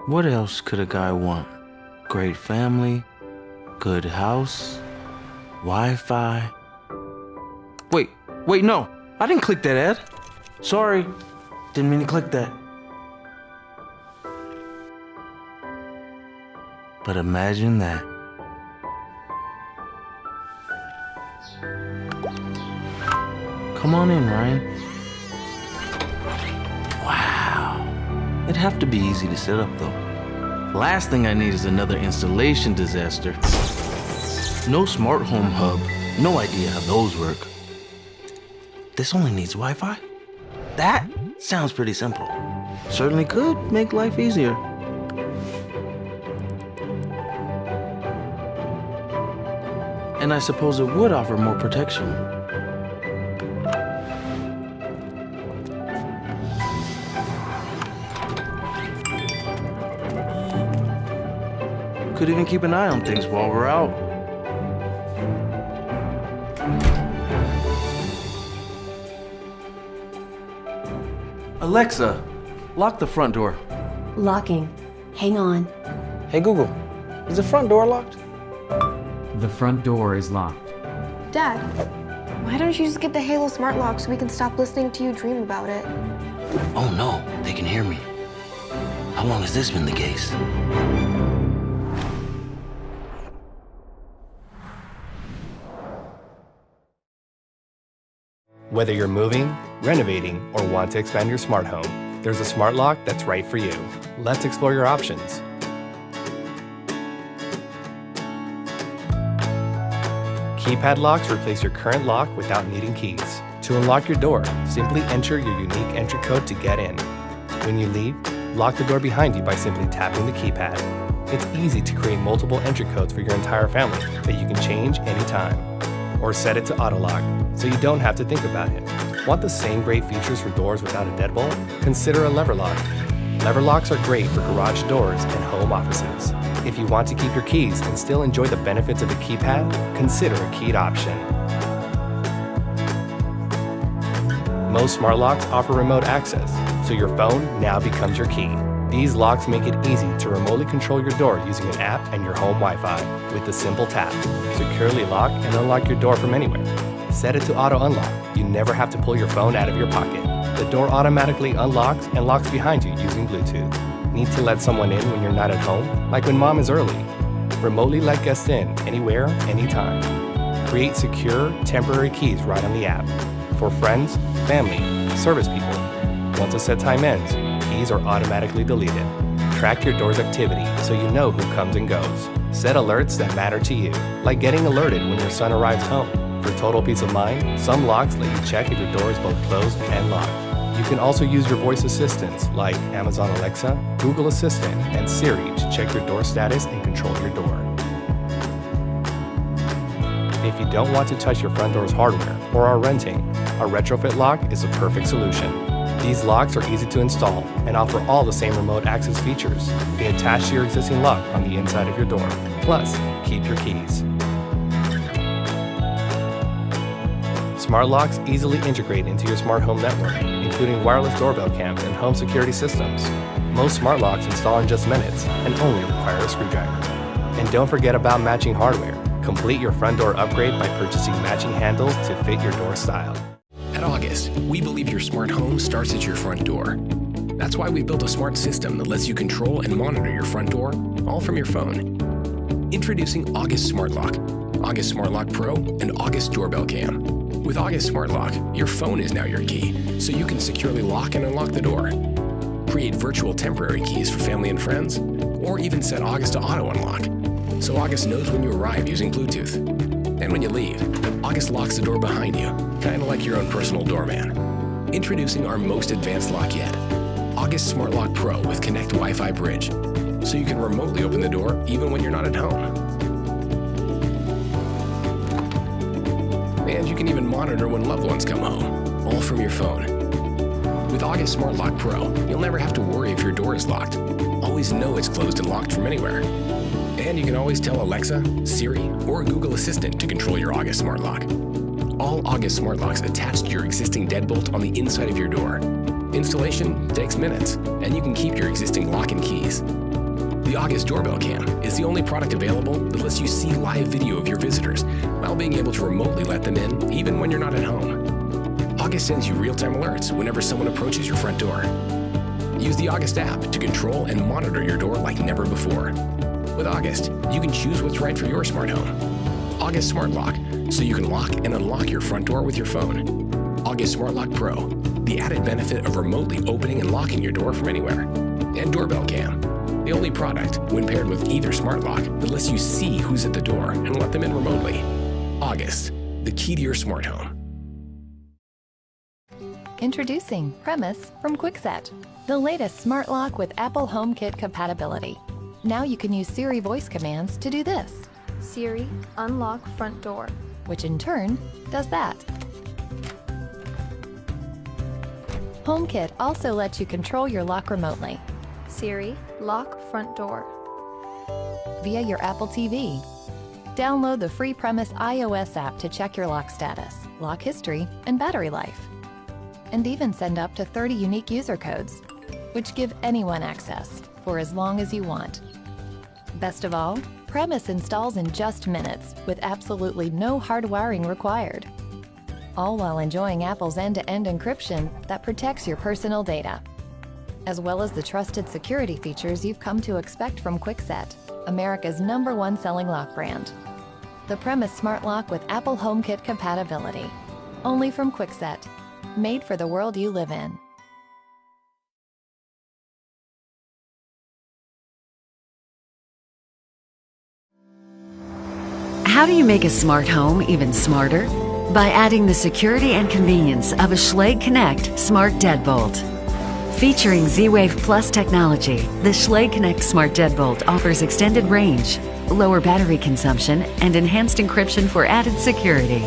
What else could a guy want? Great family, good house, Wi-Fi. Wait, no, I didn't click that ad. Sorry, didn't mean to click that. But imagine that. Come on in, Ryan. Wow. It'd have to be easy to set up, though. Last thing I need is another installation disaster. No smart home hub. No idea how those work. This only needs Wi-Fi? That sounds pretty simple. Certainly could make life easier. And I suppose it would offer more protection. Could even keep an eye on things while we're out. Alexa, lock the front door. Locking. Hang on. Hey Google, is the front door locked? The front door is locked. Dad, why don't you just get the Halo smart lock so we can stop listening to you dream about it? Oh no, they can hear me. How long has this been the case? Whether you're moving, renovating, or want to expand your smart home, there's a smart lock that's right for you. Let's explore your options. Keypad locks replace your current lock without needing keys. To unlock your door, simply enter your unique entry code to get in. When you leave, lock the door behind you by simply tapping the keypad. It's easy to create multiple entry codes for your entire family that you can change anytime. Or set it to auto-lock, so you don't have to think about it. Want the same great features for doors without a deadbolt? Consider a lever lock. Lever locks are great for garage doors and home offices. If you want to keep your keys and still enjoy the benefits of a keypad, consider a keyed option. Most smart locks offer remote access, so your phone now becomes your key. These locks make it easy to remotely control your door using an app and your home Wi-Fi with a simple tap. Securely lock and unlock your door from anywhere. Set it to auto unlock. You never have to pull your phone out of your pocket. The door automatically unlocks and locks behind you using Bluetooth. Need to let someone in when you're not at home? Like when mom is early. Remotely let guests in anywhere, anytime. Create secure, temporary keys right on the app. For friends, family, service people. Once a set time ends, keys are automatically deleted. Track your door's activity so you know who comes and goes. Set alerts that matter to you, like getting alerted when your son arrives home. For total peace of mind, some locks let you check if your door is both closed and locked. You can also use your voice assistants like Amazon Alexa, Google Assistant, and Siri to check your door status and control your door. If you don't want to touch your front door's hardware or are renting, a retrofit lock is a perfect solution. These locks are easy to install and offer all the same remote access features. They attach to your existing lock on the inside of your door. Plus, keep your keys. Smart locks easily integrate into your smart home network, including wireless doorbell cams and home security systems. Most smart locks install in just minutes and only require a screwdriver. And don't forget about matching hardware. Complete your front door upgrade by purchasing matching handles to fit your door style. At August, we believe your smart home starts at your front door. That's why we built a smart system that lets you control and monitor your front door, all from your phone. Introducing August Smart Lock, August Smart Lock Pro, and August Doorbell Cam. With August Smart Lock, your phone is now your key, so you can securely lock and unlock the door. Create virtual temporary keys for family and friends, or even set August to auto unlock, so August knows when you arrive using Bluetooth. And when you leave, August locks the door behind you, kind of like your own personal doorman. Introducing our most advanced lock yet, August Smart Lock Pro with Connect Wi-Fi Bridge, so you can remotely open the door even when you're not at home. And you can even monitor when loved ones come home, all from your phone. With August Smart Lock Pro, you'll never have to worry if your door is locked. Always know it's closed and locked from anywhere. And you can always tell Alexa, Siri, or Google Assistant to control your August Smart Lock. All August Smart Locks attach to your existing deadbolt on the inside of your door. Installation takes minutes, and you can keep your existing lock and keys. The August Doorbell Cam is the only product available that lets you see live video of your visitors while being able to remotely let them in even when you're not at home. August sends you real-time alerts whenever someone approaches your front door. Use the August app to control and monitor your door like never before. With August, you can choose what's right for your smart home. August Smart Lock, so you can lock and unlock your front door with your phone. August Smart Lock Pro, the added benefit of remotely opening and locking your door from anywhere. And Doorbell Cam, the only product, when paired with either smart lock, that lets you see who's at the door and let them in remotely. August, the key to your smart home. Introducing Premise from Kwikset, the latest smart lock with Apple HomeKit compatibility. Now you can use Siri voice commands to do this, Siri, unlock front door. which in turn does that. HomeKit also lets you control your lock remotely Siri, lock front door. via your Apple TV. Download the free Premise iOS app to check your lock status, lock history, and battery life. And even send up to 30 unique user codes, which give anyone access for as long as you want. Best of all, Premise installs in just minutes with absolutely no hard wiring required. All while enjoying Apple's end-to-end encryption that protects your personal data, as well as the trusted security features you've come to expect from Kwikset, America's #1 selling lock brand. The Premise Smart Lock with Apple HomeKit compatibility. Only from Kwikset. Made for the world you live in. How do you make a smart home even smarter? By adding the security and convenience of a Schlage Connect Smart Deadbolt. Featuring Z-Wave Plus technology, the Schlage Connect Smart Deadbolt offers extended range, lower battery consumption, and enhanced encryption for added security.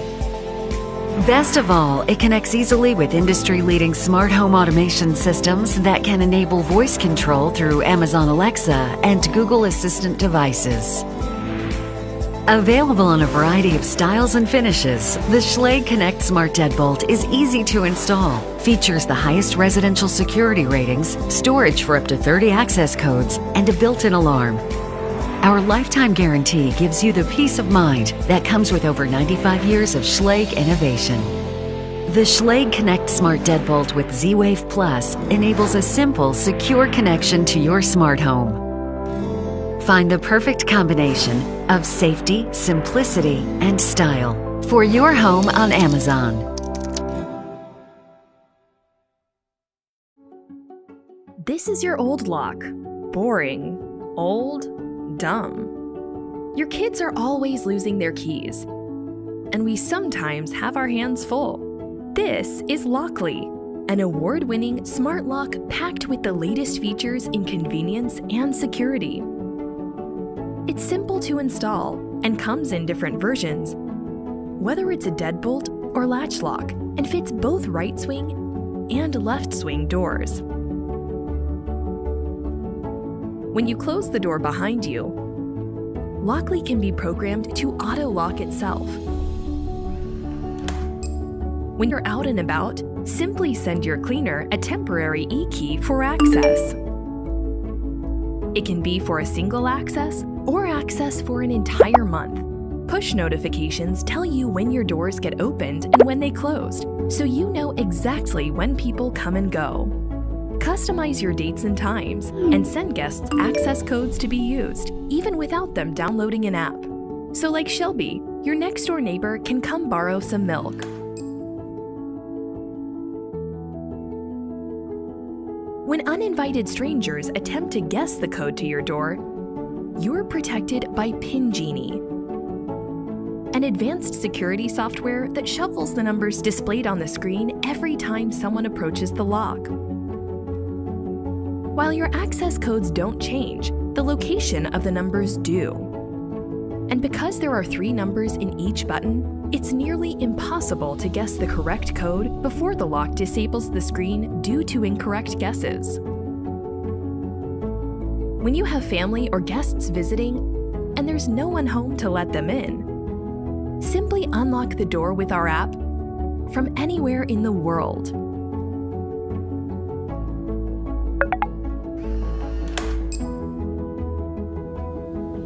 Best of all, it connects easily with industry-leading smart home automation systems that can enable voice control through Amazon Alexa and Google Assistant devices. Available in a variety of styles and finishes, the Schlage Connect Smart Deadbolt is easy to install, features the highest residential security ratings, storage for up to 30 access codes, and a built-in alarm. Our lifetime guarantee gives you the peace of mind that comes with over 95 years of Schlage innovation. The Schlage Connect Smart Deadbolt with Z-Wave Plus enables a simple, secure connection to your smart home. Find the perfect combination of safety, simplicity, and style for your home on Amazon. This is your old lock. Boring, old, dumb. Your kids are always losing their keys, and we sometimes have our hands full. This is Lockly, an award-winning smart lock packed with the latest features in convenience and security. It's simple to install and comes in different versions, whether it's a deadbolt or latch lock, and fits both right swing and left swing doors. When you close the door behind you, Lockly can be programmed to auto-lock itself. When you're out and about, simply send your cleaner a temporary e-key for access. It can be for a single access or access for an entire month. Push notifications tell you when your doors get opened and when they closed, so you know exactly when people come and go. Customize your dates and times, and send guests access codes to be used, even without them downloading an app. So like Shelby, your next-door neighbor can come borrow some milk. When uninvited strangers attempt to guess the code to your door, you're protected by PIN Genie, an advanced security software that shuffles the numbers displayed on the screen every time someone approaches the lock. While your access codes don't change, the location of the numbers do. And because there are 3 numbers in each button, it's nearly impossible to guess the correct code before the lock disables the screen due to incorrect guesses. When you have family or guests visiting, and there's no one home to let them in, simply unlock the door with our app from anywhere in the world.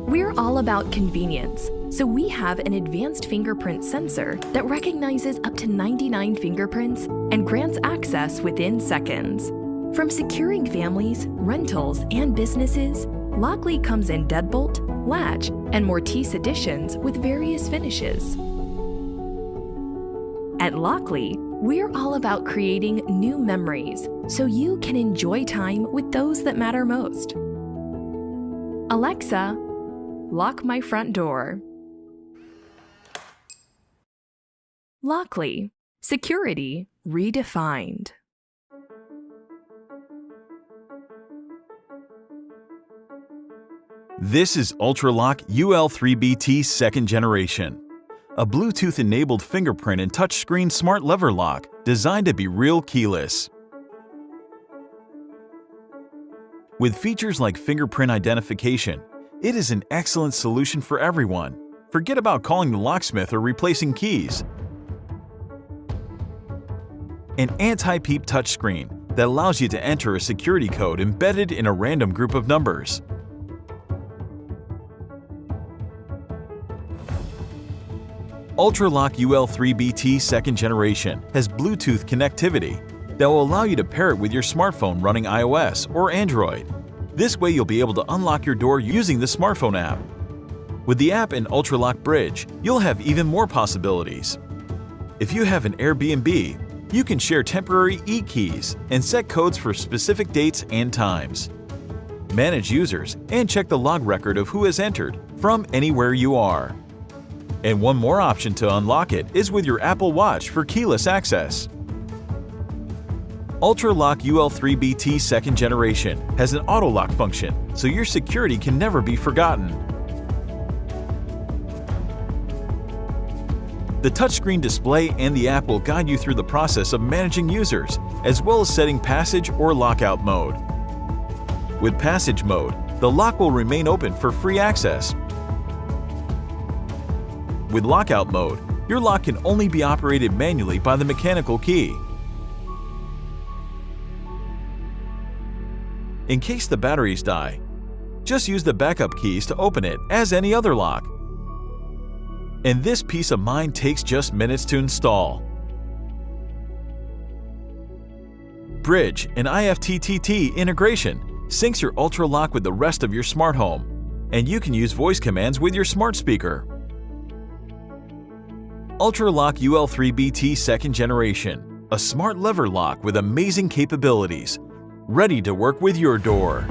We're all about convenience, so we have an advanced fingerprint sensor that recognizes up to 99 fingerprints and grants access within seconds. From securing families, rentals, and businesses, Lockly comes in deadbolt, latch, and Mortise editions with various finishes. At Lockly, we're all about creating new memories so you can enjoy time with those that matter most. Alexa, lock my front door. Lockly, security redefined. This is UltraLock UL3BT 2nd generation, a Bluetooth-enabled fingerprint and touchscreen smart lever lock designed to be real keyless. With features like fingerprint identification, it is an excellent solution for everyone. Forget about calling the locksmith or replacing keys. An anti-peep touchscreen that allows you to enter a security code embedded in a random group of numbers. UltraLock UL3BT 2nd generation has Bluetooth connectivity that will allow you to pair it with your smartphone running iOS or Android. This way you'll be able to unlock your door using the smartphone app. With the app and UltraLock Bridge, you'll have even more possibilities. If you have an Airbnb, you can share temporary e-keys and set codes for specific dates and times. Manage users and check the log record of who has entered from anywhere you are. And one more option to unlock it is with your Apple Watch for keyless access. UltraLock UL3BT 2nd generation has an auto lock function, so your security can never be forgotten. The touchscreen display and the app will guide you through the process of managing users, as well as setting passage or lockout mode. With passage mode, the lock will remain open for free access. With lockout mode, your lock can only be operated manually by the mechanical key. In case the batteries die, just use the backup keys to open it as any other lock. And this peace of mind takes just minutes to install. Bridge and IFTTT integration syncs your UltraLock with the rest of your smart home, and you can use voice commands with your smart speaker. UltraLock UL3BT 2nd generation, a smart lever lock with amazing capabilities, ready to work with your door.